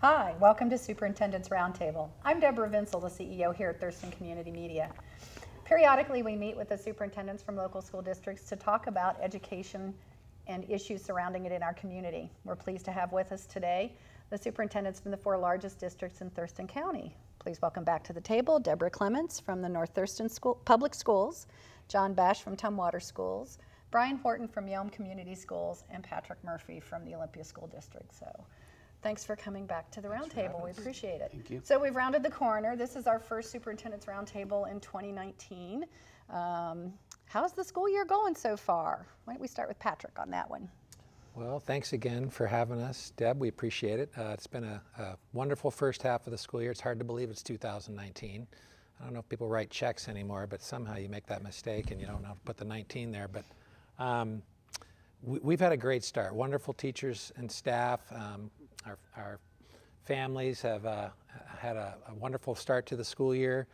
Hi, welcome to Superintendents Roundtable. I'm Debra, the CEO here at Thurston Community Media. Periodically, we meet with the superintendents from local school districts to talk about education and issues surrounding it in our community. We're pleased to have with us today the superintendents from the 4 largest districts in Thurston County. Please welcome back to the table Debra Clemens from the North Thurston Public Schools, John Bash from Tumwater Schools, Brian Wharton from Yelm Community Schools, and Patrick Murphy from the Olympia School District. So, thanks for coming back to the roundtable. We appreciate it. Thank you. So we've rounded the corner. This is our first Superintendent's Roundtable in 2019. How's the school year going so far? Why don't we start with Patrick on that one? Well, thanks again for having us, Deb. We appreciate it. It's been a wonderful first half of the school year. It's hard to believe it's 2019. I don't know if people write checks anymore, but somehow you make that mistake and you don't have to put the 19 there. But we've had a great start. Wonderful teachers and staff. Our families have had a wonderful start to the school year.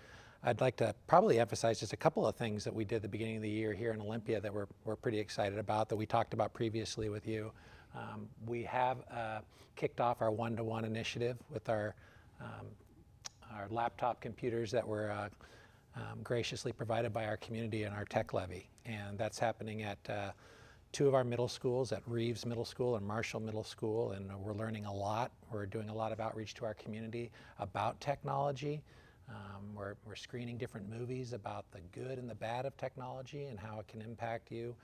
I'd like to probably emphasize just a couple of things that we did at the beginning of the year here in Olympia that we're pretty excited about, that we talked about previously with you. We have kicked off our one-to-one initiative with our laptop computers that were graciously provided by our community and our tech levy. And that's happening at 2 of our middle schools, at Reeves Middle School and Marshall Middle School, and we're learning a lot. We're doing a lot of outreach to our community about technology. We're screening different movies about the good and the bad of technology and how it can impact you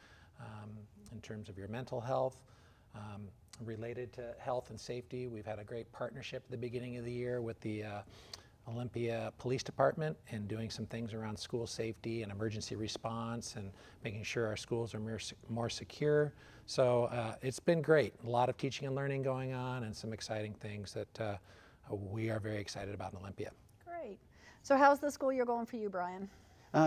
in terms of your mental health. Related to health and safety, we've had a great partnership at the beginning of the year with the Olympia Police Department and doing some things around school safety and emergency response and making sure our schools are more secure. So it's been great. A lot of teaching and learning going on and some exciting things that we are very excited about in Olympia. Great. So how's the school year going for you, Brian?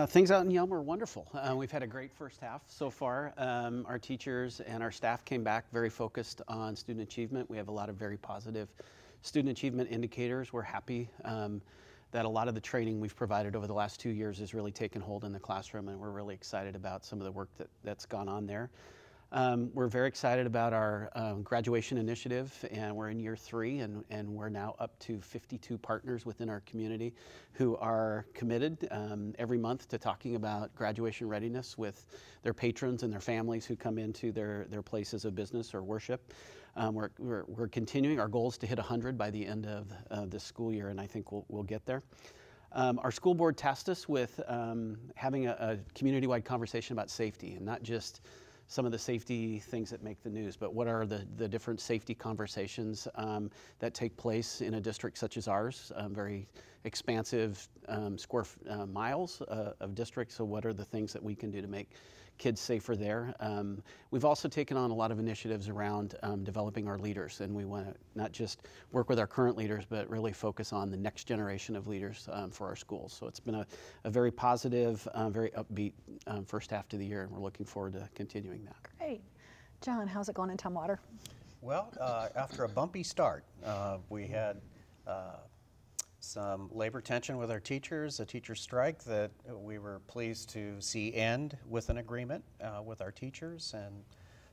Things out in Yelm are wonderful. We've had a great first half so far. Our teachers and our staff came back very focused on student achievement. We have a lot of very positive student achievement indicators. We're happy that a lot of the training we've provided over the last 2 years has really taken hold in the classroom, and we're really excited about some of the work that's gone on there. We're very excited about our graduation initiative, and we're in year 3, and we're now up to 52 partners within our community who are committed every month to talking about graduation readiness with their patrons and their families who come into their places of business or worship. We're continuing. Our goal is to hit 100 by the end of this school year, and I think we'll get there. Our school board tasked us with having a community-wide conversation about safety, and not just some of the safety things that make the news, but what are the different safety conversations that take place in a district such as ours, very expansive square miles of district, so what are the things that we can do to make kids safer there. We've also taken on a lot of initiatives around developing our leaders, and we want to not just work with our current leaders, but really focus on the next generation of leaders for our schools. So it's been a very positive, very upbeat first half to the year, and we're looking forward to continuing that. Great. John, how's it going in Tumwater? Well, after a bumpy start, we had some labor tension with our teachers, a teacher strike that we were pleased to see end with an agreement with our teachers. And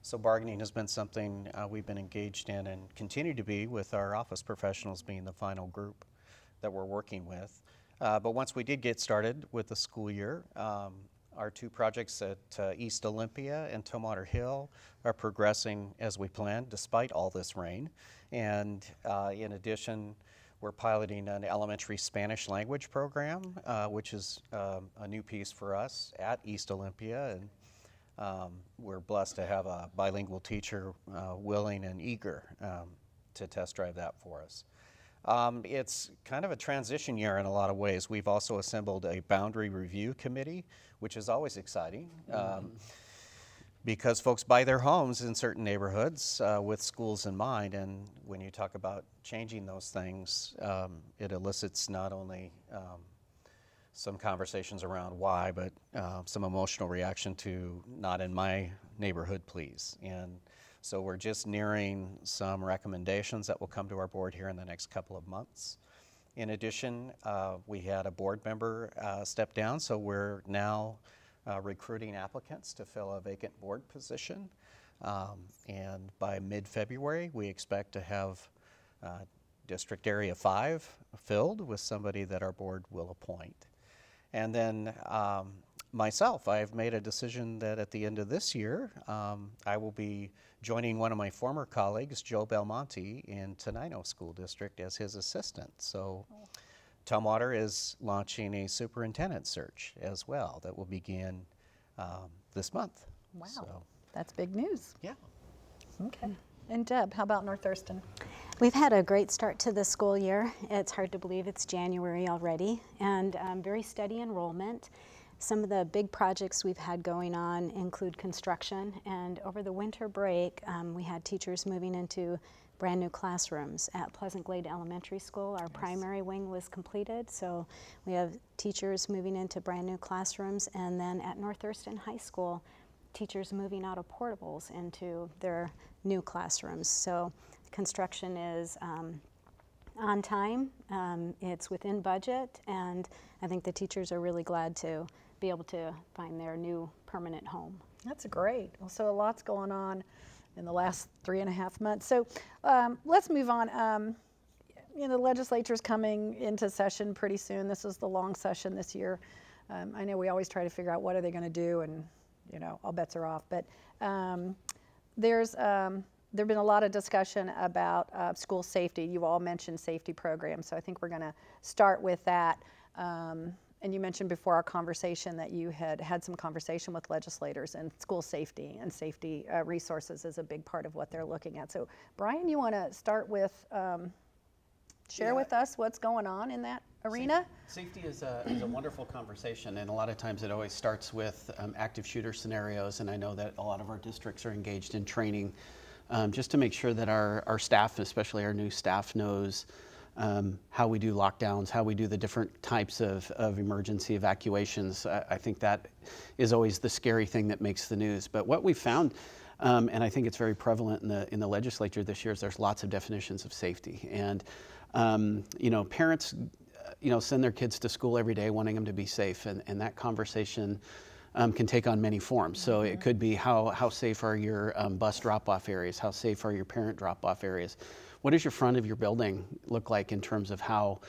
so bargaining has been something we've been engaged in and continue to be, with our office professionals being the final group that we're working with. But once we did get started with the school year, our 2 projects at East Olympia and Tumwater Hill are progressing as we planned, despite all this rain. And in addition, we're piloting an elementary Spanish language program, which is a new piece for us at East Olympia. And we're blessed to have a bilingual teacher willing and eager to test drive that for us. It's kind of a transition year in a lot of ways. We've also assembled a boundary review committee, which is always exciting. Because folks buy their homes in certain neighborhoods with schools in mind, and when you talk about changing those things, it elicits not only some conversations around why, but some emotional reaction to "not in my neighborhood, please." And so we're just nearing some recommendations that will come to our board here in the next couple of months. In addition, we had a board member step down, so we're now recruiting applicants to fill a vacant board position. And by mid-February, we expect to have District Area 5 filled with somebody that our board will appoint. And then myself, I've made a decision that at the end of this year, I will be joining one of my former colleagues, Joe Belmonte, in Tenino School District as his assistant. So Tumwater is launching a superintendent search as well that will begin this month. Wow, So, that's big news. yeah. Okay. And Deb, how about North Thurston? We've had a great start to the school year. It's hard to believe it's January already, and very steady enrollment. Some of the big projects we've had going on include construction, and over the winter break, we had teachers moving into brand new classrooms at Pleasant Glade Elementary School. Our primary wing was completed, so we have teachers moving into brand new classrooms, and then at North Thurston High School, teachers moving out of portables into their new classrooms. So construction is on time, it's within budget, and I think the teachers are really glad to be able to find their new permanent home. That's great. Well, so a lot's going on in the last 3.5 months. So let's move on. You know, the legislature's coming into session pretty soon. This is the long session this year. I know we always try to figure out what are they going to do, and you know, all bets are off. But there's been a lot of discussion about school safety. You all mentioned safety programs, so I think we're going to start with that. And you mentioned before our conversation that you had some conversation with legislators, and school safety and safety resources is a big part of what they're looking at. So Brian, you want to start with, share with us what's going on in that arena? Safety is a wonderful conversation, and a lot of times it always starts with active shooter scenarios, and I know that a lot of our districts are engaged in training just to make sure that our staff, especially our new staff, knows how we do lockdowns, how we do the different types of emergency evacuations. I think that is always the scary thing that makes the news. But what we found, and I think it's very prevalent in the legislature this year, is there's lots of definitions of safety. And you know, parents send their kids to school every day wanting them to be safe, and that conversation can take on many forms. So it could be how safe are your bus drop-off areas? How safe are your parent drop-off areas? What does your front of your building look like in terms of how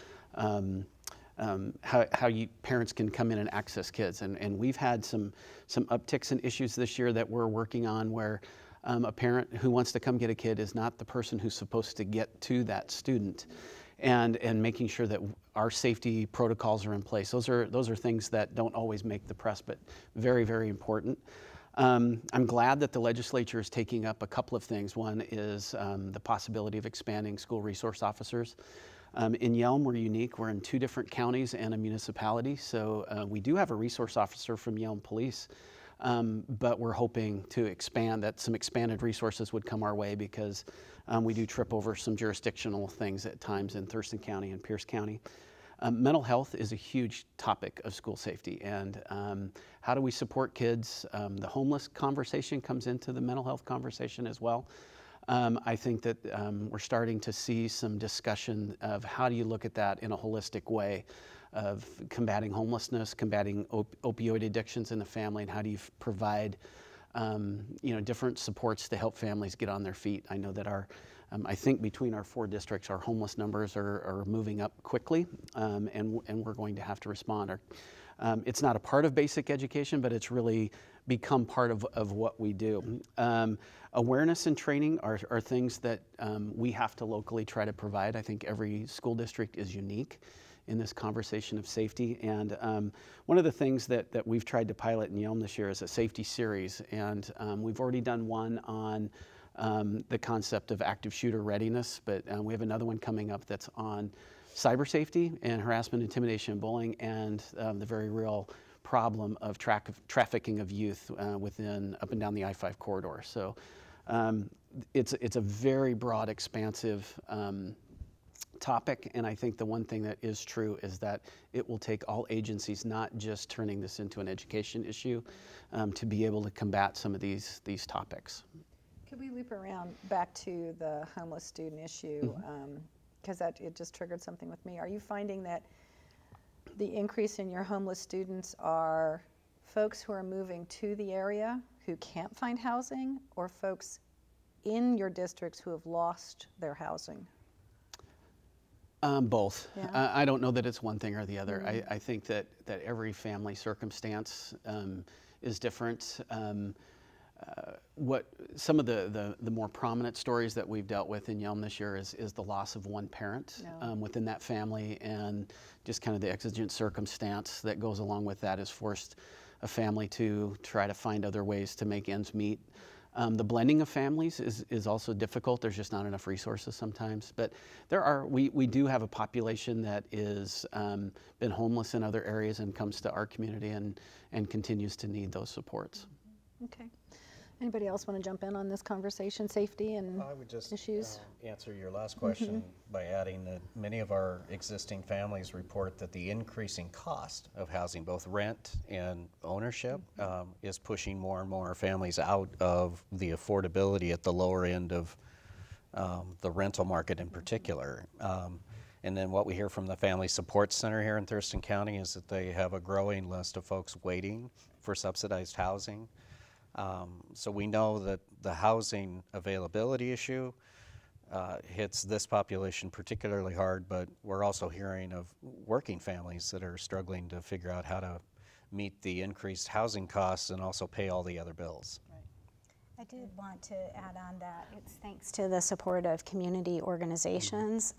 parents can come in and access kids? And we've had some upticks in issues this year that we're working on where a parent who wants to come get a kid is not the person who's supposed to get to that student. And making sure that our safety protocols are in place. Those are things that don't always make the press, but very, very important. I'm glad that the legislature is taking up a couple of things. One is the possibility of expanding school resource officers. In Yelm, we're unique. We're in 2 different counties and a municipality, so we do have a resource officer from Yelm Police, but we're hoping to expand, that some expanded resources would come our way, because we do trip over some jurisdictional things at times in Thurston County and Pierce County. Mental health is a huge topic of school safety, and how do we support kids? The homeless conversation comes into the mental health conversation as well. I think that we're starting to see some discussion of how do you look at that in a holistic way of combating homelessness, combating opioid addictions in the family, and how do you provide different supports to help families get on their feet. I know that I think between our 4 districts, our homeless numbers are moving up quickly, and we're going to have to respond. It's not a part of basic education, but it's really become part of what we do. Awareness and training are things that we have to locally try to provide. I think every school district is unique in this conversation of safety. And one of the things that we've tried to pilot in Yelm this year is a safety series. And we've already done one on the concept of active shooter readiness, but we have another one coming up that's on cyber safety and harassment, intimidation, and bullying, and the very real problem of trafficking of youth up and down the I-5 corridor. So it's a very broad, expansive topic, and I think the one thing that is true is that it will take all agencies, not just turning this into an education issue, to be able to combat some of these topics. Could we loop around back to the homeless student issue? Because it just triggered something with me. Are you finding that the increase in your homeless students are folks who are moving to the area who can't find housing, or folks in your districts who have lost their housing? Both. Yeah. I don't know that it's one thing or the other. I think that every family circumstance is different. What some of the more prominent stories that we've dealt with in Yelm this year is the loss of one parent within that family, and just kind of the exigent circumstance that goes along with that has forced a family to try to find other ways to make ends meet. The blending of families is also difficult. There's just not enough resources sometimes. But we do have a population that is been homeless in other areas and comes to our community and continues to need those supports. Okay. Anybody else want to jump in on this conversation, safety and I would just issues? answer your last question by adding that many of our existing families report that the increasing cost of housing, both rent and ownership, is pushing more and more families out of the affordability at the lower end of the rental market in particular. And then what we hear from the Family Support Center here in Thurston County is that they have a growing list of folks waiting for subsidized housing. So we know that the housing availability issue hits this population particularly hard, but we're also hearing of working families that are struggling to figure out how to meet the increased housing costs and also pay all the other bills. I did want to add on that it's thanks to the support of community organizations.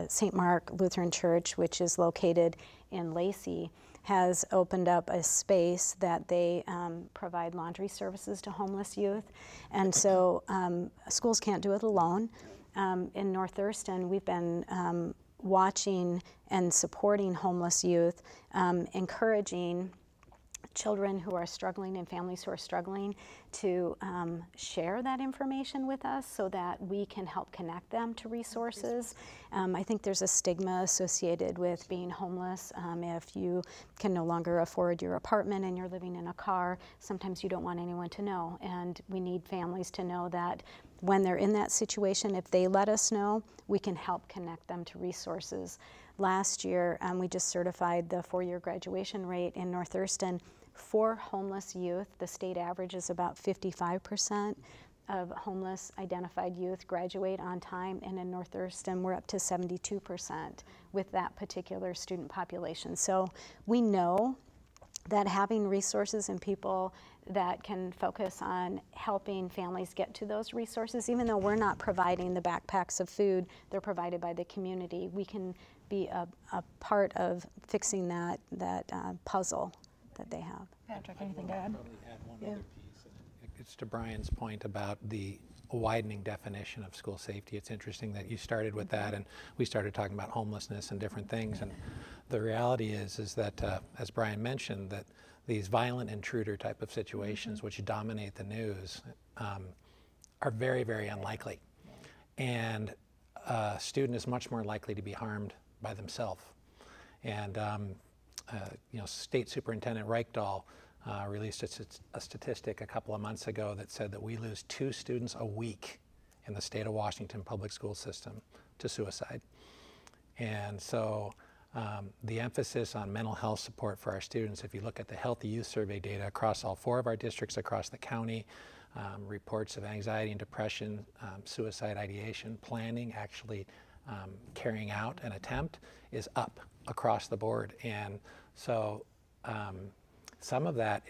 St. Mark Lutheran Church, which is located in Lacey, has opened up a space that they provide laundry services to homeless youth. And so schools can't do it alone. In North Thurston, we've been watching and supporting homeless youth, encouraging children who are struggling and families who are struggling to share that information with us so that we can help connect them to resources. I think there's a stigma associated with being homeless. If you can no longer afford your apartment and you're living in a car, sometimes you don't want anyone to know. And we need families to know that when they're in that situation, if they let us know, we can help connect them to resources. Last year, we just certified the 4-year graduation rate in North Thurston. For homeless youth, the state average is about 55% of homeless identified youth graduate on time, and in North Thurston we're up to 72% with that particular student population. So we know that having resources and people that can focus on helping families get to those resources, even though we're not providing the backpacks of food, they're provided by the community. We can be a part of fixing that puzzle that they have. Patrick, anything to add? Probably add one other piece. It's to Brian's point about the widening definition of school safety. It's interesting that you started with that, and we started talking about homelessness and different things. And the reality is that, as Brian mentioned, that these violent intruder type of situations, which dominate the news, are very, very unlikely. And a student is much more likely to be harmed by themselves. And State Superintendent Reichdahl released a statistic a couple of months ago that said that we lose 2 students a week in the state of Washington public school system to suicide. And so the emphasis on mental health support for our students, if you look at the Healthy Youth Survey data across all 4 of our districts across the county, reports of anxiety and depression, suicide ideation, planning, actually carrying out an attempt is up across the board. And so some of that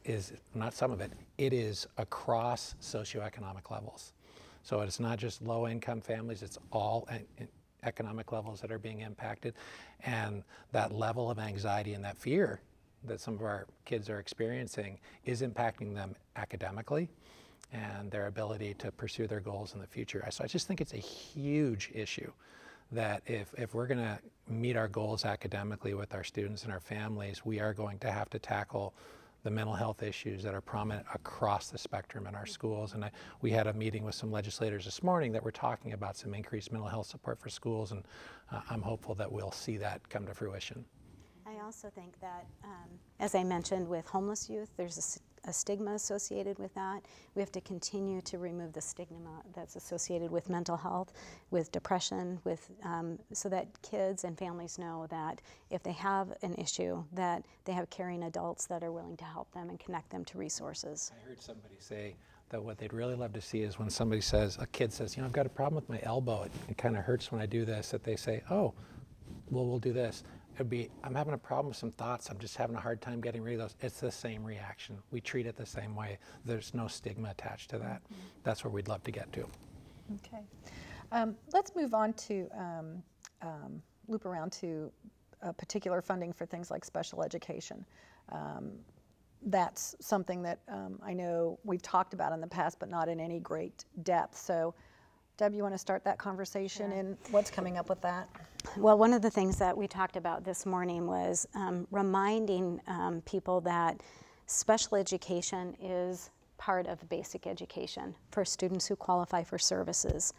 is, not some of it, it is across socioeconomic levels. So it's not just low-income families, it's all economic levels that are being impacted. And that level of anxiety and that fear that some of our kids are experiencing is impacting them academically and their ability to pursue their goals in the future. So I just think it's a huge issue that if we're going to meet our goals academically with our students and our families, we are going to have to tackle the mental health issues that are prominent across the spectrum in our schools. And we had a meeting with some legislators this morning that were talking about some increased mental health support for schools, and I'm hopeful that we'll see that come to fruition. I also think that, as I mentioned, with homeless youth, there's a stigma associated with that. We have to continue to remove the stigma that's associated with mental health, with depression, so that kids and families know that if they have an issue, that they have caring adults that are willing to help them and connect them to resources. I heard somebody say that what they'd really love to see is when somebody says, a kid says, you know, I've got a problem with my elbow, it kind of hurts when I do this, that they say, oh, well, we'll do this. It'd be, I'm having a problem with some thoughts, I'm just having a hard time getting rid of those. It's the same reaction. We treat it the same way. There's no stigma attached to that. That's where we'd love to get to. Okay. Let's move on to, loop around to particular funding for things like special education. That's something that I know we've talked about in the past, but not in any great depth. So, Deb, you want to start that conversation and what's coming up with that? Well, one of the things that we talked about this morning was reminding people that special education is part of basic education for students who qualify for services.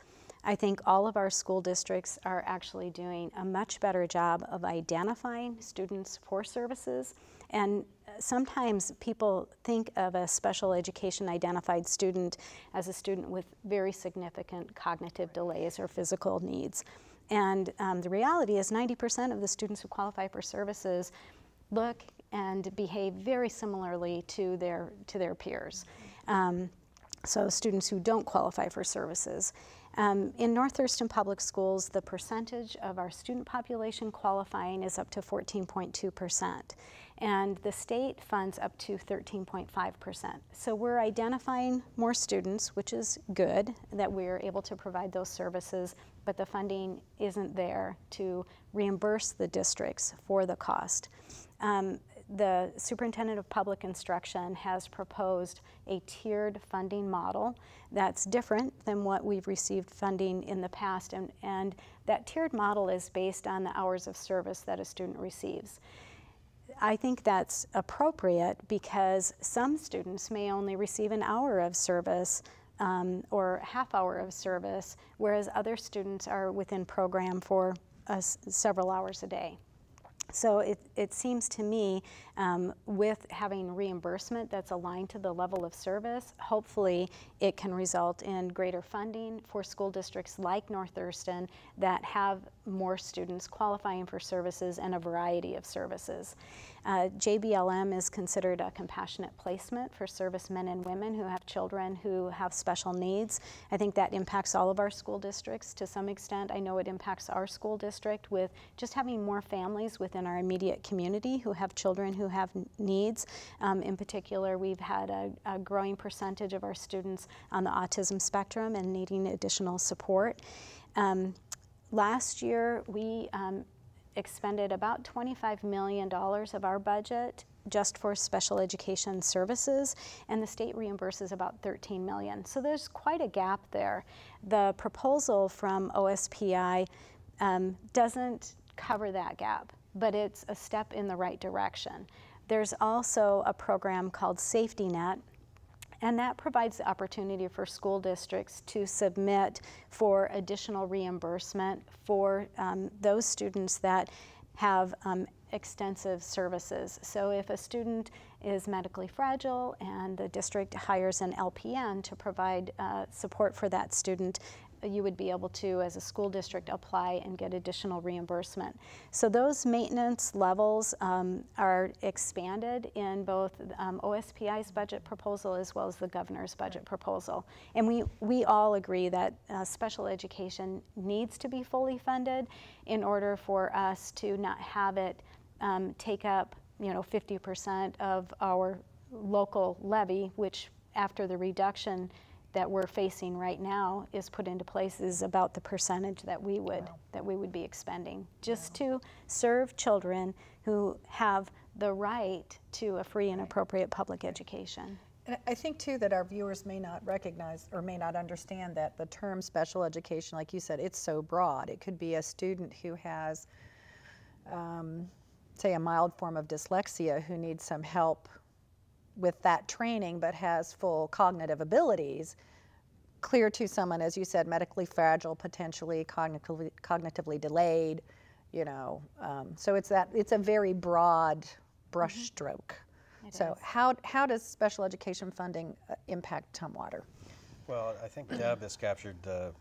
I think all of our school districts are actually doing a much better job of identifying students for services, and sometimes people think of a special education identified student as a student with very significant cognitive delays or physical needs. And the reality is 90% of the students who qualify for services look and behave very similarly to their peers. So students who don't qualify for services. In North Thurston Public Schools, the percentage of our student population qualifying is up to 14.2%. And the state funds up to 13.5%. So we're identifying more students, which is good that we're able to provide those services, but the funding isn't there to reimburse the districts for the cost. The Superintendent of Public Instruction has proposed a tiered funding model that's different than what we've received funding in the past, and that tiered model is based on the hours of service that a student receives. I think that's appropriate because some students may only receive an hour of service or half hour of service, whereas other students are within program for several hours a day. So it seems to me with having reimbursement that's aligned to the level of service, hopefully it can result in greater funding for school districts like North Thurston that have more students qualifying for services and a variety of services. JBLM is considered a compassionate placement for servicemen and women who have children who have special needs. I think that impacts all of our school districts to some extent. I know it impacts our school district with just having more families within our immediate community who have children who have needs. In particular, we've had a growing percentage of our students on the autism spectrum and needing additional support. Last year, we expended about $25 million of our budget just for special education services, and the state reimburses about $13 million. So there's quite a gap there. The proposal from OSPI doesn't cover that gap, but it's a step in the right direction. There's also a program called Safety Net, and that provides the opportunity for school districts to submit for additional reimbursement for those students that have extensive services. So if a student is medically fragile and the district hires an LPN to provide support for that student, you would be able to, as a school district, apply and get additional reimbursement. So those maintenance levels are expanded in both OSPI's budget proposal as well as the governor's budget proposal. And we all agree that special education needs to be fully funded in order for us to not have it take up 50% of our local levy, which after the reduction that we're facing right now is put into place is about the percentage that we would be expending just to serve children who have the right to a free and appropriate public education. And I think too that our viewers may not recognize or may not understand that the term special education, like you said, it's so broad. It could be a student who has say a mild form of dyslexia who needs some help with that training but has full cognitive abilities, clear to someone, as you said, medically fragile, potentially cognitively delayed, so it's a very broad brushstroke. So how does special education funding impact Tumwater? Well, I think Deb has captured the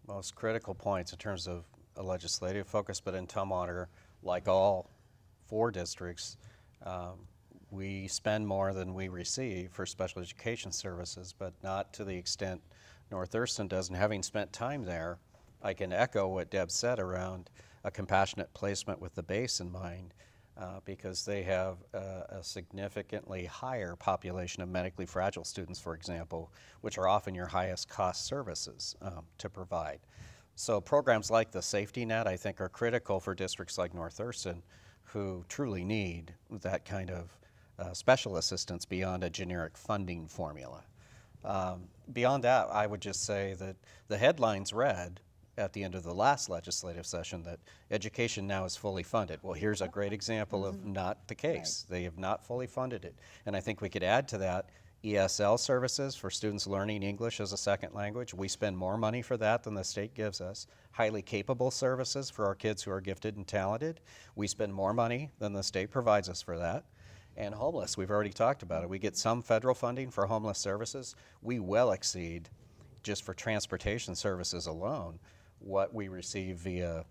most critical points in terms of a legislative focus, but in Tumwater, like all 4 districts, We spend more than we receive for special education services, but not to the extent North Thurston does. And having spent time there, I can echo what Deb said around a compassionate placement with the base in mind, because they have a significantly higher population of medically fragile students, for example, which are often your highest cost services to provide. So programs like the safety net, I think, are critical for districts like North Thurston who truly need that kind of special assistance beyond a generic funding formula. Beyond that, I would just say that the headlines read at the end of the last legislative session that education now is fully funded. Well, here's a great example of not the case. Right. They have not fully funded it. And I think we could add to that ESL services for students learning English as a second language. We spend more money for that than the state gives us. Highly capable services for our kids who are gifted and talented. We spend more money than the state provides us for that. And homeless, we've already talked about it. We get some federal funding for homeless services. We well exceed, just for transportation services alone, what we receive via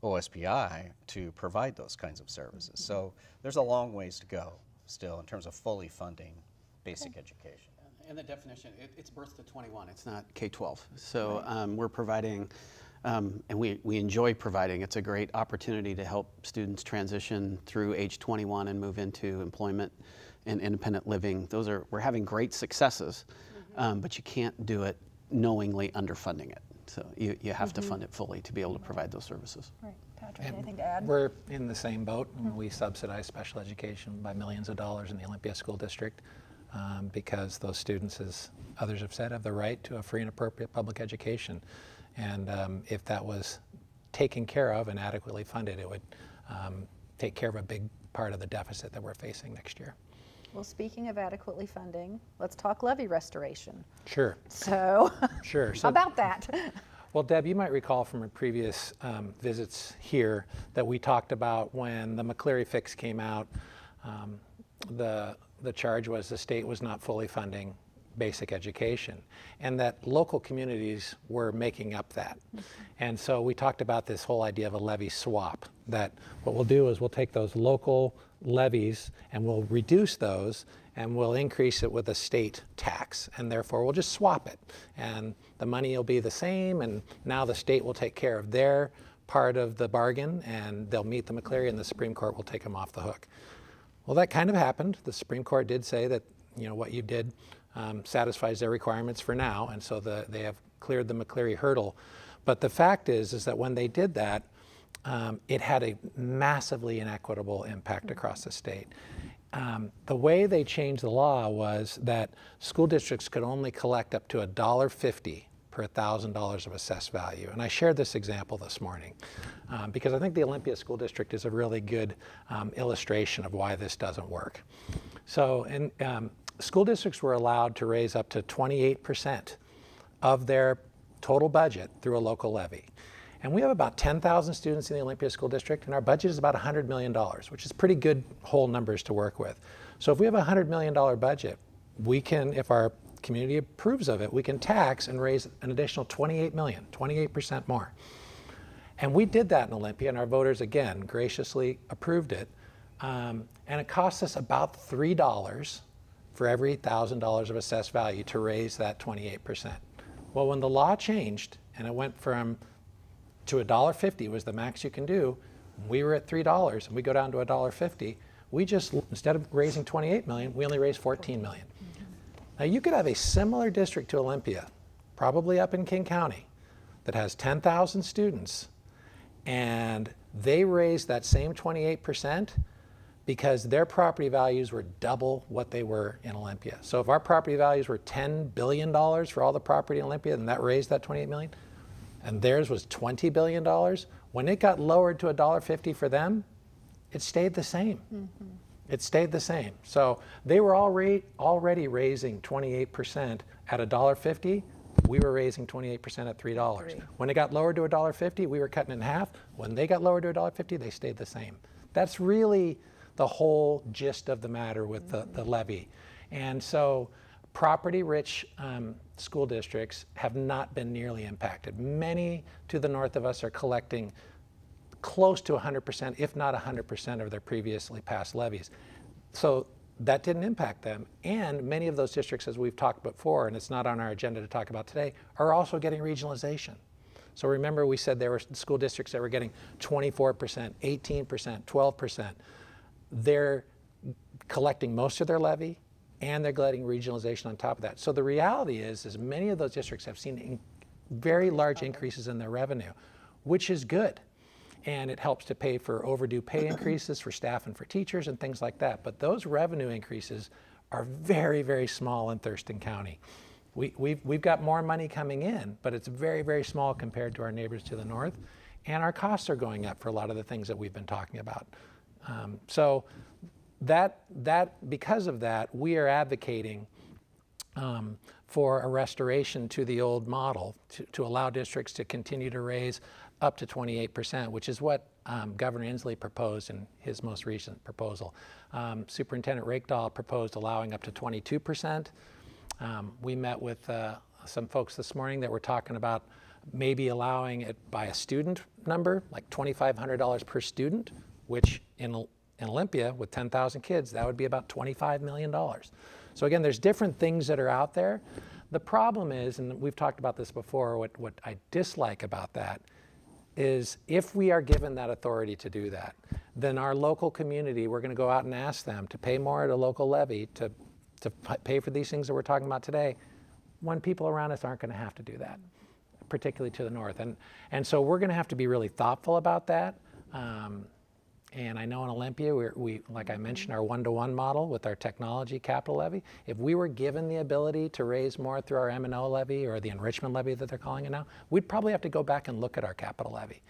OSPI to provide those kinds of services. So there's a long ways to go still in terms of fully funding basic education. And the definition, it's birth to 21, it's not K-12. So we're providing, and we enjoy providing, it's a great opportunity to help students transition through age 21 and move into employment and independent living. We're having great successes, but you can't do it knowingly underfunding it. So you have to fund it fully to be able to provide those services. Right. Patrick, anything to add? We're in the same boat. We subsidize special education by millions of dollars in the Olympia School District because those students, as others have said, have the right to a free and appropriate public education. And if that was taken care of and adequately funded, it would take care of a big part of the deficit that we're facing next year. Well, speaking of adequately funding, let's talk levy restoration. Sure. So, sure. How about that? Well, Deb, you might recall from previous visits here that we talked about when the McCleary fix came out, the charge was the state was not fully funding basic education, and that local communities were making up that. And so we talked about this whole idea of a levy swap, that what we'll do is we'll take those local levies and we'll reduce those and we'll increase it with a state tax, and therefore we'll just swap it. And the money will be the same, and now the state will take care of their part of the bargain, and they'll meet the McCleary, and the Supreme Court will take them off the hook. Well, that kind of happened. The Supreme Court did say that, you know, what you did satisfies their requirements for now, and so they have cleared the McCleary hurdle. But the fact is that when they did that, it had a massively inequitable impact across the state. The way they changed the law was that school districts could only collect up to $1.50 per $1,000 of assessed value. And I shared this example this morning because I think the Olympia School District is a really good illustration of why this doesn't work. So school districts were allowed to raise up to 28% of their total budget through a local levy. And we have about 10,000 students in the Olympia School District, and our budget is about $100 million, which is pretty good whole numbers to work with. So if we have a $100 million budget, we can, if our community approves of it, we can tax and raise an additional $28 million, 28% more. And we did that in Olympia, and our voters, again, graciously approved it. And it cost us about $3 for every $1,000 of assessed value to raise that 28%. Well, when the law changed and it went from to $1.50 was the max you can do, we were at $3 and we go down to $1.50, we just, instead of raising 28 million, we only raised 14 million. Now you could have a similar district to Olympia, probably up in King County, that has 10,000 students, and they raised that same 28% because their property values were double what they were in Olympia. So if our property values were $10 billion for all the property in Olympia, and that raised that 28 million, and theirs was $20 billion, when it got lowered to $1.50 for them, it stayed the same. It stayed the same. So they were already raising 28% at $1.50. We were raising 28% at $3. When it got lowered to $1.50, we were cutting it in half. When they got lowered to $1.50, they stayed the same. That's really the whole gist of the matter with the levy. And so property-rich school districts have not been nearly impacted. Many to the north of us are collecting close to 100%, if not 100% of their previously passed levies. So that didn't impact them. And many of those districts, as we've talked before, and it's not on our agenda to talk about today, are also getting regionalization. So remember, we said there were school districts that were getting 24%, 18%, 12%. They're collecting most of their levy, and they're getting regionalization on top of that. So the reality is many of those districts have seen very large increases in their revenue, which is good. And it helps to pay for overdue pay increases for staff and for teachers and things like that. But those revenue increases are very, very small in Thurston County. We've got more money coming in, but it's very, very small compared to our neighbors to the north. And our costs are going up for a lot of the things that we've been talking about. So because of that, we are advocating for a restoration to the old model to allow districts to continue to raise up to 28%, which is what Governor Inslee proposed in his most recent proposal. Superintendent Rakedahl proposed allowing up to 22%. We met with some folks this morning that were talking about maybe allowing it by a student number, like $2,500 per student, which in Olympia with 10,000 kids, that would be about $25 million. So again, there's different things that are out there. The problem is, and we've talked about this before, what I dislike about that is if we are given that authority to do that, then our local community, we're going to go out and ask them to pay more at a local levy to pay for these things that we're talking about today, when people around us aren't going to have to do that, particularly to the north. And so we're going to have to be really thoughtful about that. And I know in Olympia, we like I mentioned, our one-to-one model with our technology capital levy, if we were given the ability to raise more through our M&O levy or the enrichment levy that they're calling it now, we'd probably have to go back and look at our capital levy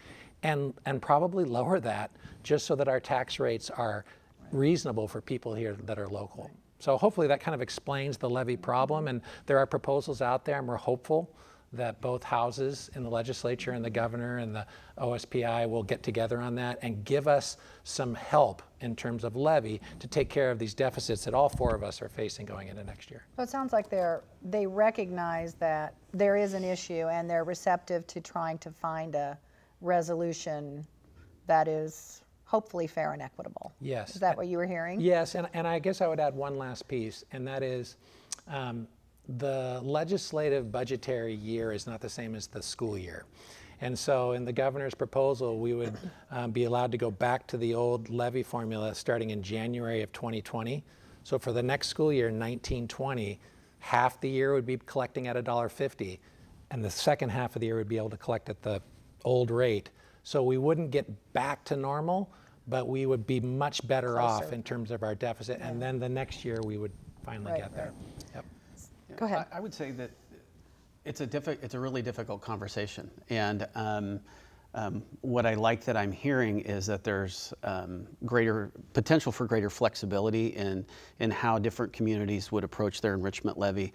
and probably lower that just so that our tax rates are reasonable for people here that are local. So hopefully that kind of explains the levy problem, and there are proposals out there, and we're hopeful that both houses in the legislature and the governor and the OSPI will get together on that and give us some help in terms of levy to take care of these deficits that all four of us are facing going into next year. So it sounds like they recognize that there is an issue and they're receptive to trying to find a resolution that is hopefully fair and equitable. Yes. Is that what you were hearing? Yes, and I guess I would add one last piece, and that is the legislative budgetary year is not the same as the school year. And so in the governor's proposal, we would be allowed to go back to the old levy formula starting in January of 2020. So for the next school year, 1920, half the year would be collecting at $1.50, and the second half of the year would be able to collect at the old rate. So we wouldn't get back to normal, but we would be much better off in terms of our deficit. Yeah. And then the next year we would finally get there. Yep. Go ahead. I would say that it's a really difficult conversation, and what I like that I'm hearing is that there's greater potential for greater flexibility in how different communities would approach their enrichment levy.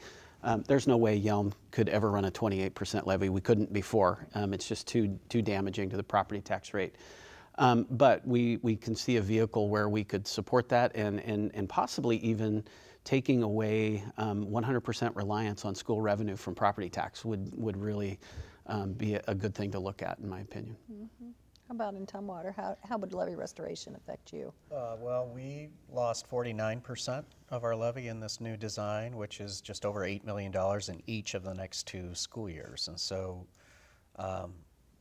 There's no way Yelm could ever run a 28% levy. We couldn't before. It's just too damaging to the property tax rate. But we can see a vehicle where we could support that and possibly even taking away 100% reliance on school revenue from property tax would really be a good thing to look at, in my opinion. Mm-hmm. How about in Tumwater? How would levy restoration affect you? Well, we lost 49% of our levy in this new design, which is just over $8 million in each of the next 2 school years. And so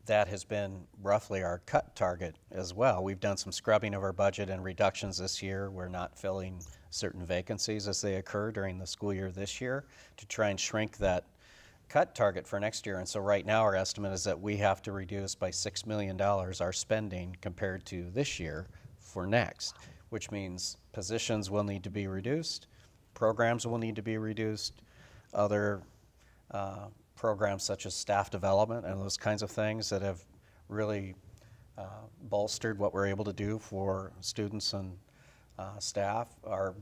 that has been roughly our cut target as well. We've done some scrubbing of our budget and reductions this year. We're not filling certain vacancies as they occur during the school year this year to try and shrink that cut target for next year. And so right now our estimate is that we have to reduce by $6 million our spending compared to this year for next, which means positions will need to be reduced, programs will need to be reduced, other programs such as staff development and those kinds of things that have really bolstered what we're able to do for students and staff are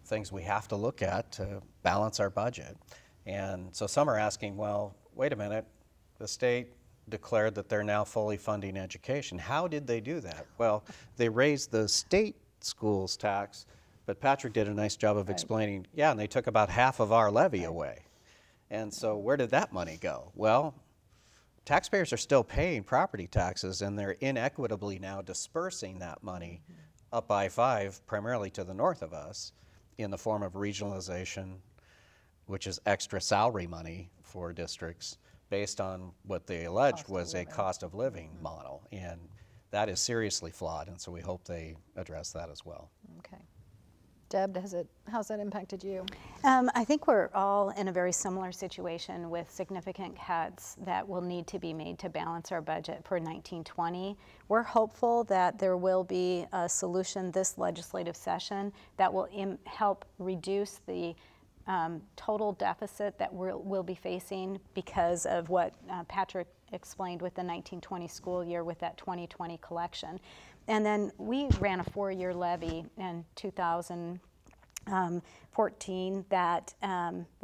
things we have to look at to balance our budget. And so some are asking, well, wait a minute, the state declared that they're now fully funding education. How did they do that? Well, they raised the state schools tax, but Patrick did a nice job of explaining, yeah, and they took about half of our levy away. And so where did that money go? Well, taxpayers are still paying property taxes, and they're inequitably now dispersing that money up I-5, primarily to the north of us, in the form of regionalization, which is extra salary money for districts based on what they alleged was a cost of living model. And that is seriously flawed, and so we hope they address that as well. Okay. Deb, how's that impacted you? I think we're all in a very similar situation with significant cuts that will need to be made to balance our budget for 1920. We're hopeful that there will be a solution this legislative session that will help reduce the total deficit that we'll be facing because of what Patrick explained with the 1920 school year with that 2020 collection. And then we ran a 4-year levy in 2014 that,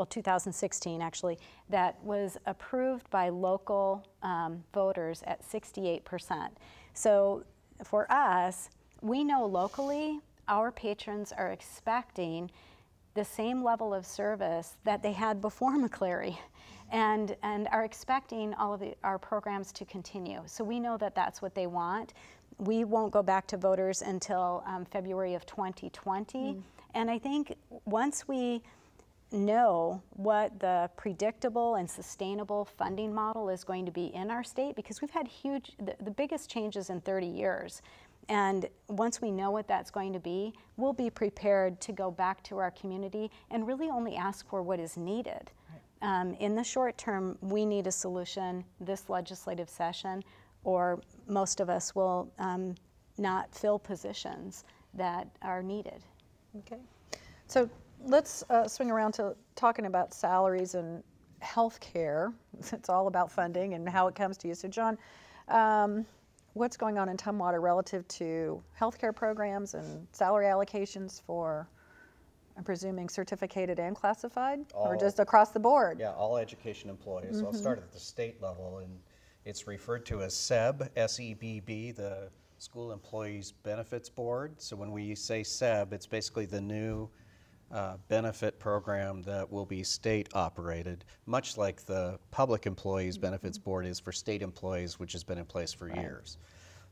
2016 actually, that was approved by local voters at 68%. So for us, we know locally our patrons are expecting the same level of service that they had before McCleary and are expecting all of our programs to continue. So we know that that's what they want. We won't go back to voters until February of 2020. And I think once we know what the predictable and sustainable funding model is going to be in our state, because we've had the biggest changes in 30 years. And once we know what that's going to be, we'll be prepared to go back to our community and really only ask for what is needed. Right. In the short term, we need a solution this legislative session, or most of us will not fill positions that are needed. Okay. So let's swing around to talking about salaries and health care. It's all about funding and how it comes to you. So John, what's going on in Tumwater relative to healthcare programs and salary allocations for, I'm presuming, certificated and classified, or just across the board? Yeah, all education employees. So I'll start at the state level, and it's referred to as SEB, S-E-B-B, the School Employees Benefits Board. So when we say SEB, it's basically the new benefit program that will be state operated, much like the Public Employees Benefits Board is for state employees, which has been in place for years.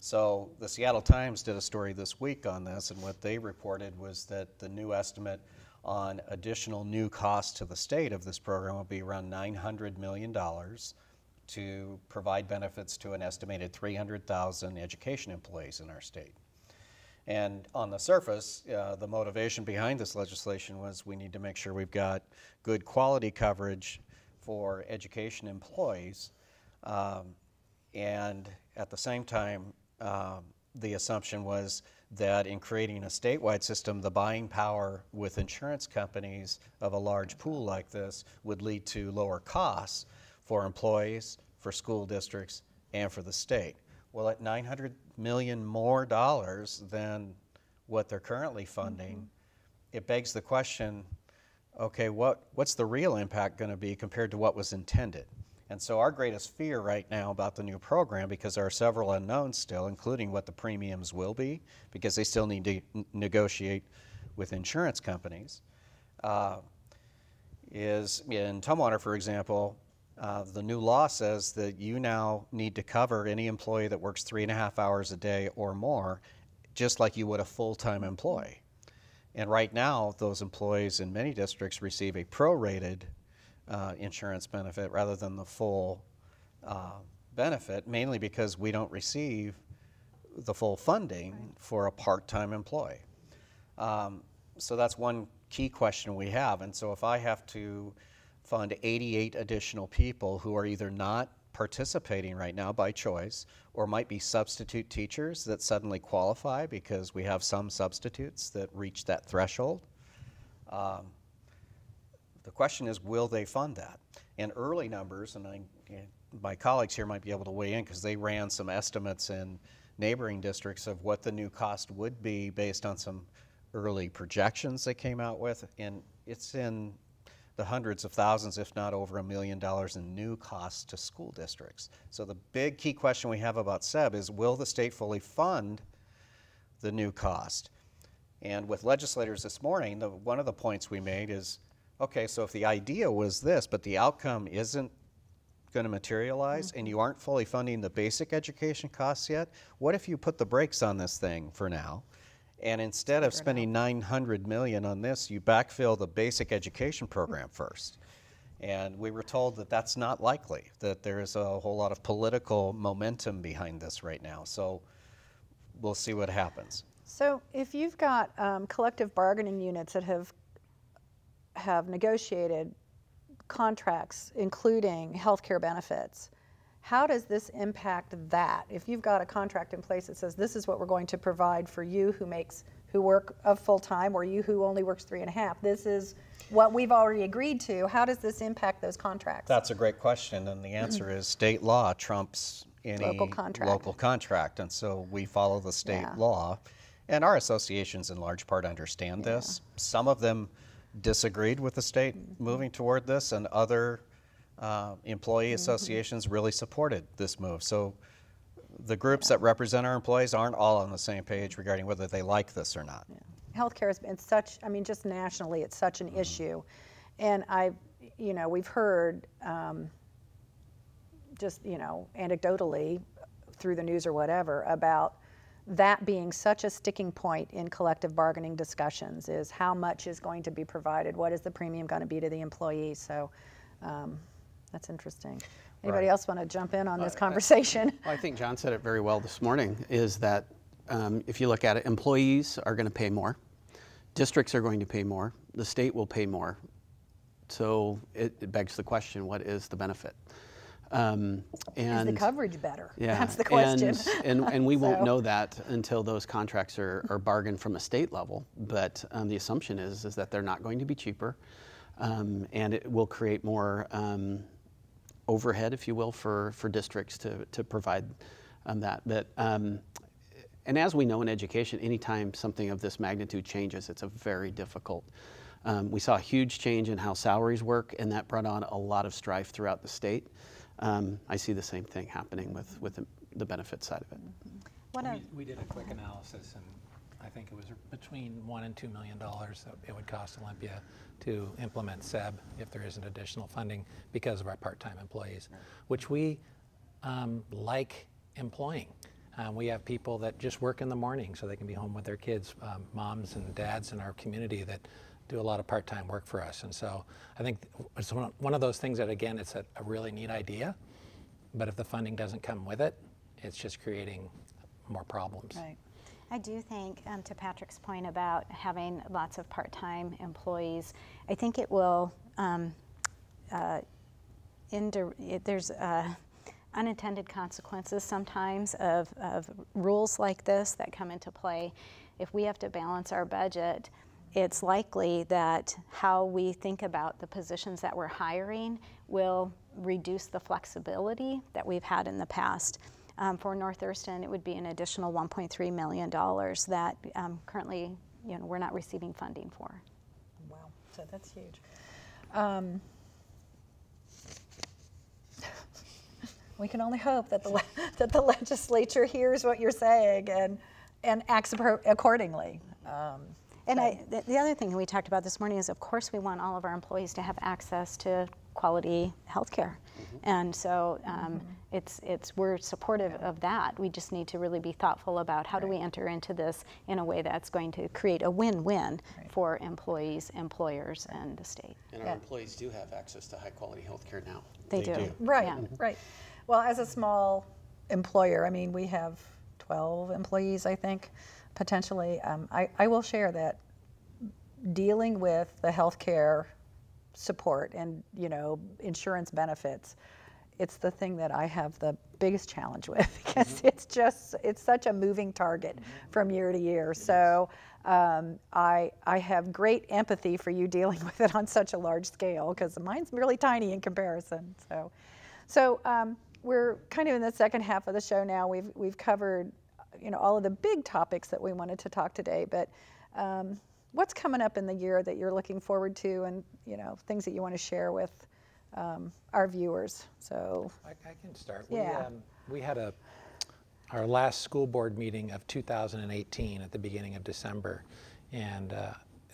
So the Seattle Times did a story this week on this, and what they reported was that the new estimate on additional new costs to the state of this program will be around $900 million to provide benefits to an estimated 300,000 education employees in our state. And on the surface, the motivation behind this legislation was we need to make sure we've got good quality coverage for education employees, and at the same time, the assumption was that in creating a statewide system, the buying power with insurance companies of a large pool like this would lead to lower costs for employees, for school districts, and for the state. Well, at $900 million more than what they're currently funding, it begs the question, okay, what's the real impact going to be compared to what was intended? And so our greatest fear right now about the new program, because there are several unknowns still, including what the premiums will be, because they still need to negotiate with insurance companies, is in Tumwater, for example, the new law says that you now need to cover any employee that works 3.5 hours a day or more, just like you would a full-time employee. And right now, those employees in many districts receive a prorated insurance benefit rather than the full benefit, mainly because we don't receive the full funding for a part-time employee. So that's one key question we have. And so if I have to fund 88 additional people who are either not participating right now by choice or might be substitute teachers that suddenly qualify because we have some substitutes that reach that threshold, the question is, will they fund that? And early numbers, and my colleagues here might be able to weigh in because they ran some estimates in neighboring districts of what the new cost would be based on some early projections they came out with, and it's in the hundreds of thousands, if not over $1 million in new costs to school districts. So the big key question we have about SEB is, will the state fully fund the new cost? And with legislators this morning, one of the points we made is, okay, so if the idea was this, but the outcome isn't going to materialize, and you aren't fully funding the basic education costs yet, what if you put the brakes on this thing for now And instead of spending $900 million on this, you backfill the basic education program first. And we were told that that's not likely, that there is a whole lot of political momentum behind this right now. So we'll see what happens. So if you've got collective bargaining units that have negotiated contracts, including health care benefits, how does this impact that? If you've got a contract in place that says this is what we're going to provide for you who work a full-time, or you who only works 3.5, this is what we've already agreed to, how does this impact those contracts? That's a great question, and the answer is state law trumps any Local contract. And so we follow the state law. And our associations in large part understand this. Some of them disagreed with the state moving toward this, and other employee associations really supported this move. So the groups that represent our employees aren't all on the same page regarding whether they like this or not. Healthcare has been such, I mean, just nationally, it's such an issue. And we've heard just, anecdotally through the news or whatever about that being such a sticking point in collective bargaining discussions, is how much is going to be provided, what is the premium going to be to the employee. So that's interesting. Anybody else want to jump in on this conversation? I think John said it very well this morning, is that if you look at it, employees are going to pay more, districts are going to pay more, the state will pay more. So it begs the question, what is the benefit? And is the coverage better? Yeah, that's the question. And we won't know that until those contracts are bargained from a state level. But the assumption is that they're not going to be cheaper, and it will create more overhead, if you will, for districts to provide that. But and as we know in education, anytime something of this magnitude changes, it's a very difficult. We saw a huge change in how salaries work, and that brought on a lot of strife throughout the state. I see the same thing happening with the benefit side of it. We did a quick analysis, and I think it was between $1 and $2 million that it would cost Olympia to implement SEB if there isn't additional funding because of our part-time employees, which we like employing. We have people that just work in the morning so they can be home with their kids, moms and dads in our community that do a lot of part-time work for us. And so I think it's one of those things that, again, it's a really neat idea, but if the funding doesn't come with it, it's just creating more problems. Right. I do think, to Patrick's point about having lots of part-time employees, I think it will, there's unintended consequences sometimes of rules like this that come into play. If we have to balance our budget, it's likely that how we think about the positions that we're hiring will reduce the flexibility that we've had in the past. For North Thurston, it would be an additional $1.3 million that currently, we're not receiving funding for. Wow, so that's huge. We can only hope that the legislature hears what you're saying and acts accordingly. The other thing we talked about this morning is, of course, we want all of our employees to have access to quality health care. And so we're supportive of that. We just need to really be thoughtful about how do we enter into this in a way that's going to create a win-win for employees, employers, and the state. And our employees do have access to high quality health care now. They do. Right, Yeah. right. Well, as a small employer, I mean, we have 12 employees, I think, potentially. I will share that dealing with the healthcare support and insurance benefits, it's the thing that I have the biggest challenge with, because it's such a moving target from year to year. So I have great empathy for you dealing with it on such a large scale, because mine's really tiny in comparison. So we're kind of in the second half of the show now. We've covered all of the big topics that we wanted to talk today, but what's coming up in the year that you're looking forward to, and things that you want to share with our viewers? So I can start. Yeah. We had our last school board meeting of 2018 at the beginning of December, and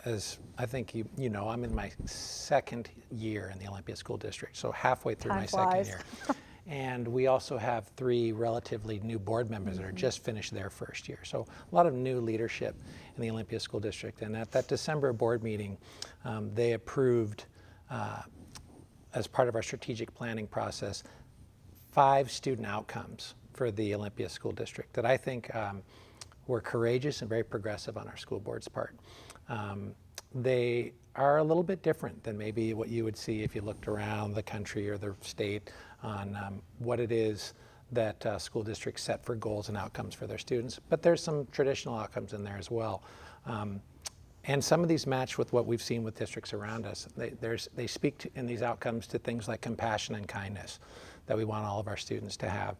as I think you know, I'm in my second year in the Olympia School District, so halfway through my second year. And we also have 3 relatively new board members that are just finished their first year. So a lot of new leadership in the Olympia School District. And at that December board meeting, they approved, as part of our strategic planning process, 5 student outcomes for the Olympia School District that I think were courageous and very progressive on our school board's part. They are a little bit different than maybe what you would see if you looked around the country or the state on what it is that school districts set for goals and outcomes for their students. But there's some traditional outcomes in there as well. And some of these match with what we've seen with districts around us. They speak to, in these outcomes, to things like compassion and kindness that we want all of our students to have.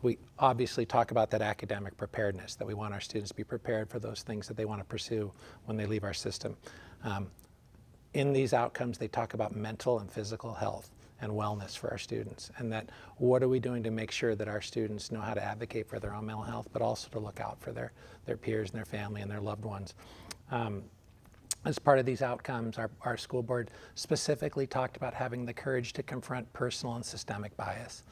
We obviously talk about that academic preparedness, that we want our students to be prepared for those things that they want to pursue when they leave our system. In these outcomes, they talk about mental and physical health and wellness for our students, and that what are we doing to make sure that our students know how to advocate for their own mental health, but also to look out for their peers and their family and their loved ones. As part of these outcomes, our school board specifically talked about having the courage to confront personal and systemic bias.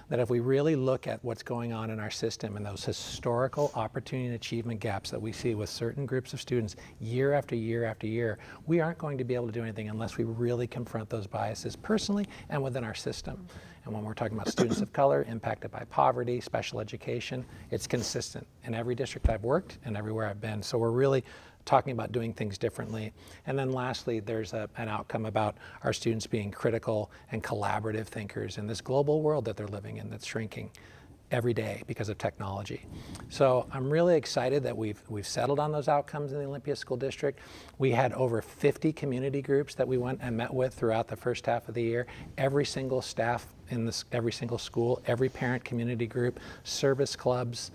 That if we really look at what's going on in our system and those historical opportunity and achievement gaps that we see with certain groups of students year after year after year, we aren't going to be able to do anything unless we really confront those biases personally and within our system. And when we're talking about students of color impacted by poverty, special education, it's consistent in every district I've worked and everywhere I've been. So we're really talking about doing things differently. And then lastly, there's an outcome about our students being critical and collaborative thinkers in this global world that they're living in that's shrinking every day because of technology. So I'm really excited that we've settled on those outcomes in the Olympia School District. We had over 50 community groups that we went and met with throughout the first half of the year. Every single staff in every single school, every parent community group, service clubs.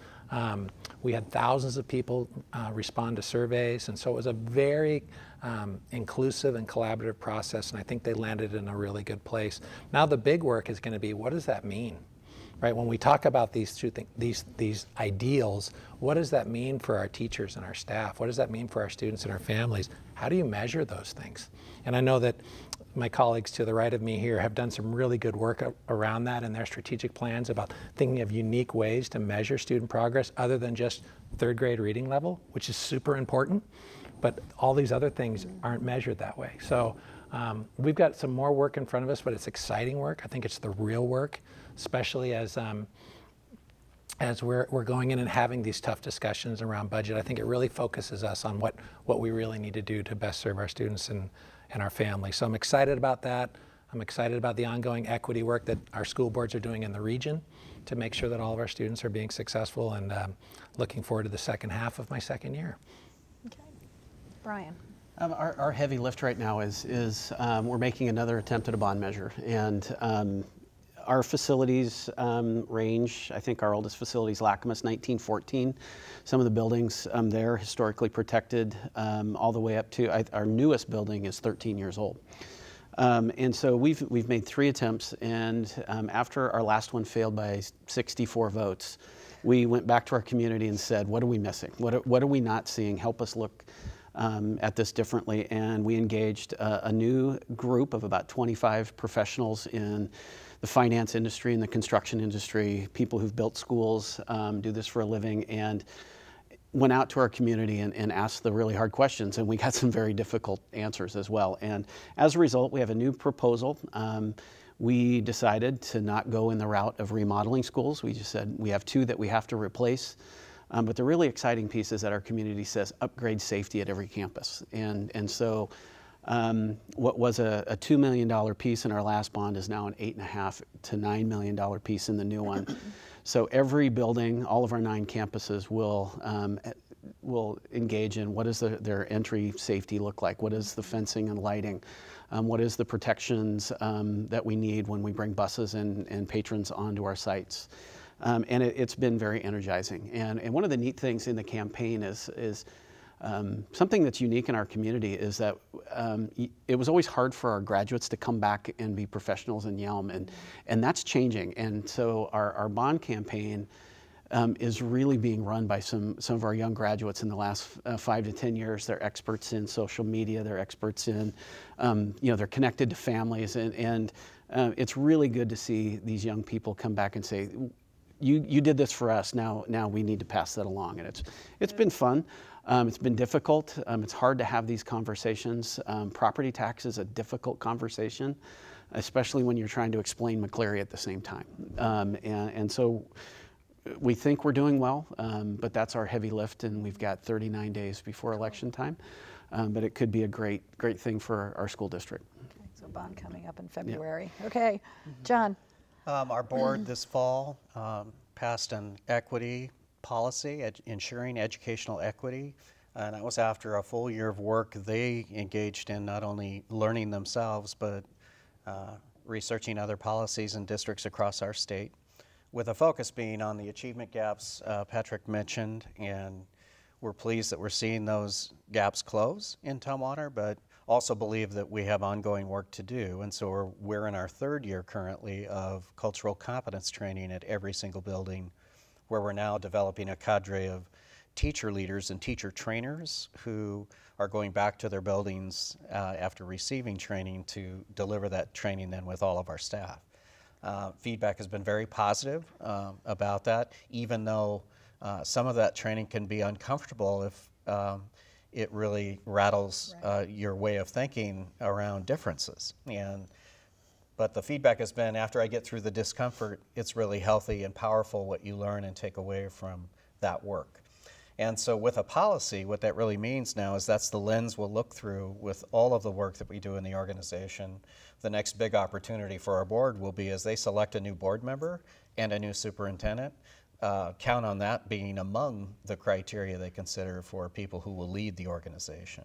We had thousands of people respond to surveys, and so it was a very inclusive and collaborative process, and I think they landed in a really good place. Now the big work is going to be, what does that mean? Right? When we talk about these ideals, what does that mean for our teachers and our staff? What does that mean for our students and our families? How do you measure those things? And I know that my colleagues to the right of me here have done some really good work around that in their strategic plans about thinking of unique ways to measure student progress other than just 3rd grade reading level, which is super important, but all these other things aren't measured that way. So we've got some more work in front of us, but it's exciting work. I think it's the real work, especially as we're going in and having these tough discussions around budget. I think it really focuses us on what we really need to do to best serve our students and our families. So I'm excited about that. I'm excited about the ongoing equity work that our school boards are doing in the region to make sure that all of our students are being successful, and looking forward to the second half of my second year. Okay. Brian. Our heavy lift right now is we're making another attempt at a bond measure, and our facilities range. I think our oldest facility is Lacamas, 1914. Some of the buildings there historically protected all the way up to our newest building is 13 years old. And so we've made 3 attempts, and after our last one failed by 64 votes, we went back to our community and said, what are we missing? What are we not seeing? Help us look at this differently. And we engaged a new group of about 25 professionals in the finance industry and the construction industry, people who've built schools, do this for a living, and went out to our community and asked the really hard questions, and we got some very difficult answers as well. And as a result, we have a new proposal. We decided to not go in the route of remodeling schools. We just said we have 2 that we have to replace. But the really exciting piece is that our community says upgrade safety at every campus. And so what was a $2 million piece in our last bond is now an $8.5 to $9 million piece in the new one. So every building, all of our 9 campuses will engage in what does their entry safety look like? What is the fencing and lighting? What is the protections that we need when we bring buses and patrons onto our sites? And it's been very energizing. And one of the neat things in the campaign is something that's unique in our community is that it was always hard for our graduates to come back and be professionals in Yelm, and that's changing. And so our bond campaign is really being run by some of our young graduates in the last 5 to 10 years. They're experts in social media. They're experts in, they're connected to families, and it's really good to see these young people come back and say, you did this for us, now we need to pass that along. And it's been fun. It's been difficult. It's hard to have these conversations. Property tax is a difficult conversation, especially when you're trying to explain McCleary at the same time. And so we think we're doing well, but that's our heavy lift, and we've got 39 days before election time. But it could be a great thing for our school district. Okay, so bond coming up in February. Yep. Okay, John. Our board this fall passed an equity policy, ensuring educational equity, and that was after a full year of work they engaged in, not only learning themselves, but researching other policies in districts across our state, with a focus being on the achievement gaps Patrick mentioned, and we're pleased that we're seeing those gaps close in Tumwater, but also believe that we have ongoing work to do. And so we're in our third year currently of cultural competence training at every single building, where we're now developing a cadre of teacher leaders and teacher trainers who are going back to their buildings after receiving training to deliver that training then with all of our staff. Feedback has been very positive about that, even though some of that training can be uncomfortable if it really rattles your way of thinking around differences. But the feedback has been, after I get through the discomfort, it's really healthy and powerful what you learn and take away from that work. And so with a policy, what that really means now is that's the lens we'll look through with all of the work that we do in the organization. The next big opportunity for our board will be as they select a new board member and a new superintendent, count on that being among the criteria they consider for people who will lead the organization.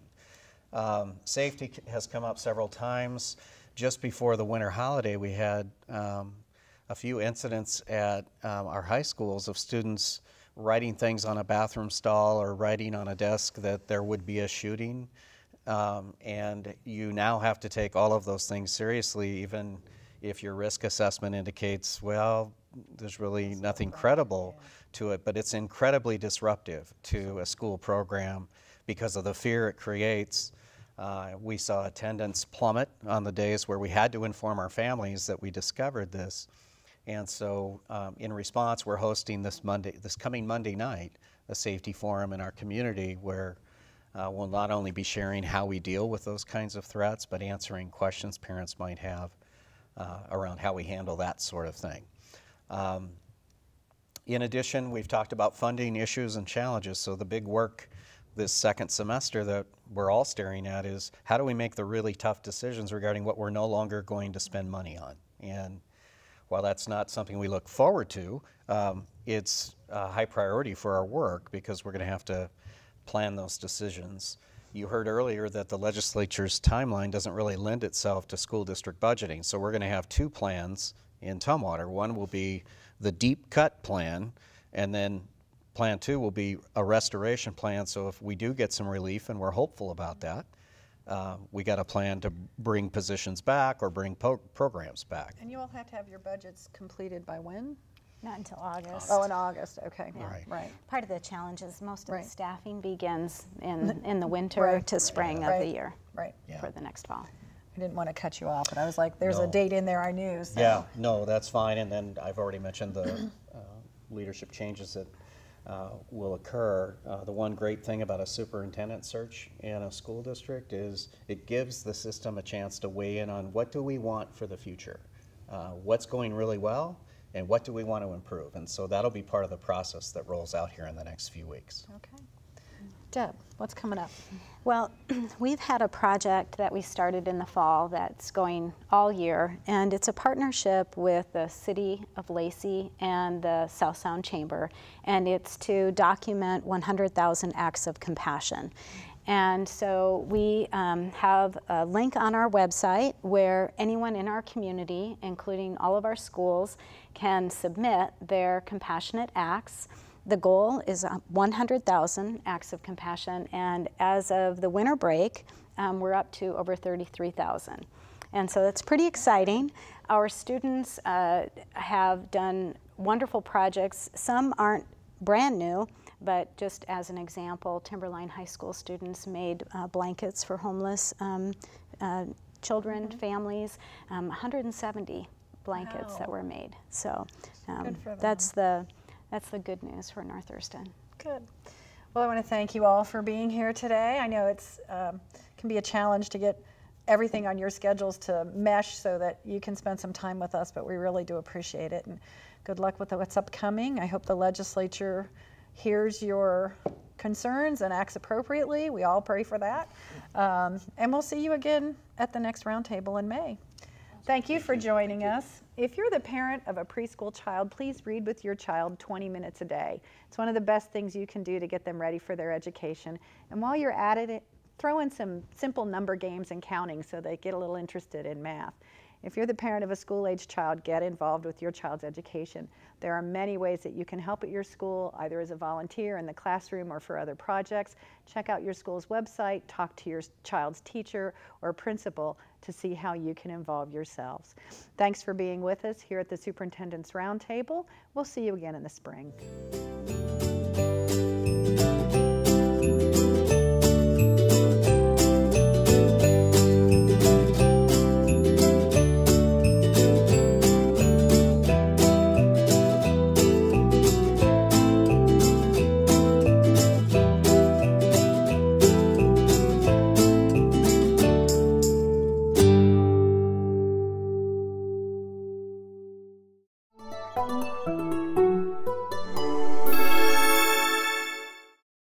Safety has come up several times. Just before the winter holiday, we had a few incidents at our high schools of students writing things on a bathroom stall or writing on a desk that there would be a shooting. And you now have to take all of those things seriously, even if your risk assessment indicates, well, there's really nothing credible to it, but it's incredibly disruptive to a school program because of the fear it creates. We saw attendance plummet on the days where we had to inform our families that we discovered this. And so in response, we're hosting this coming Monday night, a safety forum in our community where we'll not only be sharing how we deal with those kinds of threats, but answering questions parents might have around how we handle that sort of thing. In addition, we've talked about funding issues and challenges. So the big work this second semester that we're all staring at is how do we make the really tough decisions regarding what we're no longer going to spend money on. And while that's not something we look forward to, it's a high priority for our work because we're going to have to plan those decisions. You heard earlier that the legislature's timeline doesn't really lend itself to school district budgeting, so we're going to have two plans in Tumwater. One will be the deep cut plan, and then Plan 2 will be a restoration plan, so if we do get some relief, and we're hopeful about that, we got a plan to bring positions back or bring programs back. And you all have to have your budgets completed by when? Not until August. Oh, in August, okay. Yeah. Right. Part of the challenge is most of Right. the staffing begins in the winter to spring of the year Right. for the next fall. I didn't want to cut you off, but I was like, there's No. a date in there I knew. So. Yeah, no, that's fine. And then I've already mentioned the leadership changes that will occur. The one great thing about a superintendent search in a school district is it gives the system a chance to weigh in on what do we want for the future, what's going really well, and what do we want to improve. And so that'll be part of the process that rolls out here in the next few weeks. Okay. Deb, what's coming up? Well, we've had a project that we started in the fall that's going all year, and it's a partnership with the City of Lacey and the South Sound Chamber, and it's to document 100,000 acts of compassion. And so we have a link on our website where anyone in our community, including all of our schools, can submit their compassionate acts. The goal is 100,000 acts of compassion, and as of the winter break, we're up to over 33,000. And so that's pretty exciting. Our students have done wonderful projects. Some aren't brand new, but just as an example, Timberline High School students made blankets for homeless children, families, 170 blankets that Wow. were made. So Good for them. that's the good news for North Thurston. Good. Well, I want to thank you all for being here today. I know it's can be a challenge to get everything on your schedules to mesh so that you can spend some time with us, but we really do appreciate it. And good luck with what's upcoming. I hope the legislature hears your concerns and acts appropriately. We all pray for that. And we'll see you again at the next roundtable in May. Thank you for joining us. If you're the parent of a preschool child, please read with your child 20 minutes a day. It's one of the best things you can do to get them ready for their education. And while you're at it, throw in some simple number games and counting so they get a little interested in math. If you're the parent of a school-age child, get involved with your child's education. There are many ways that you can help at your school, either as a volunteer in the classroom or for other projects. Check out your school's website, talk to your child's teacher or principal to see how you can involve yourselves. Thanks for being with us here at the Superintendent's Roundtable. We'll see you again in the spring.